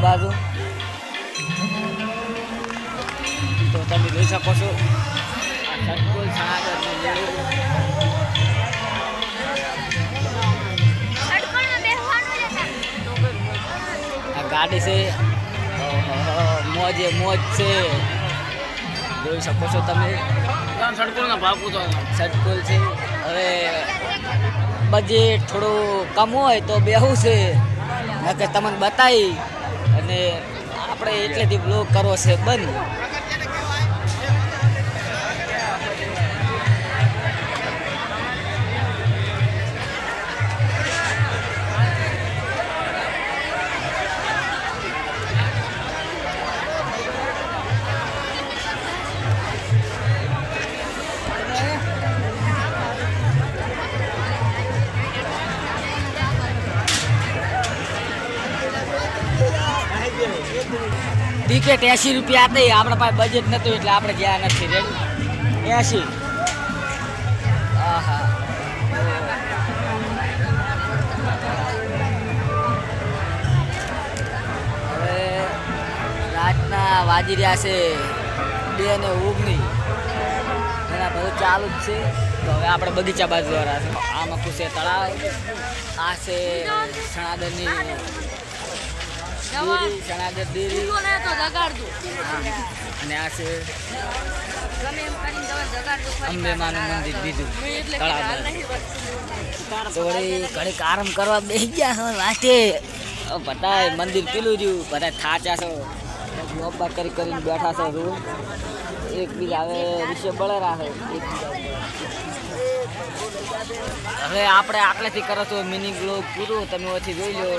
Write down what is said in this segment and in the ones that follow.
બાજુ તો તમે જોઈ શકો છો આ સટકુલ છાણાગઢનું મેળું. આ ગાડી છે, મોજે મોજ છે, જોઈ શકો છો તમે. સટકુલના ભાવ પૂછો. સટકુલ છે. હવે બજેટ થોડું કમ હોય તો બેહું છે કે તમને બતાવી અને આપણે એટલેથી બ્લોગ કરવો છે બંધ. ટિકિટ 80 રૂપિયા હતી, આપણા પાસે બજેટ નતું એટલે આપણે ગયા નથી. રેડી 80. હા, હવે રાતના વાજી રહ્યા છે 2:19. એના બધું ચાલુ જ છે. તો હવે આપણે બગીચા બાજુ વાળા છે. આમાં ખુશે તળાવ, આ છે સણાદરની સણાગઢ ડેરી અને આ છે અંબેમાનું મંદિર બીજું તળાવ. તો ઘડીક આરામ કરવા બેસી ગયા હોય વાંચે. બધા મંદિર પીલું રહ્યું, બધા થાચા છો, જોબા કરીને બેઠા છો. રૂમ એકબીજા હવે વિશે બળે રાખે એકબીજા. હવે આપણે આટલેથી કરો તો મિની બ્લોગ પૂરું, તમે ઓછી જોઈ લો.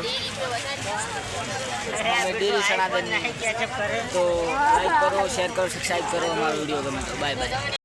ડેરી સણાદન તો લાઈક કરો, શેર કરો, સબસ્ક્રાઈબ કરો. અમારો વિડીયો ગમે તો બાય બાય.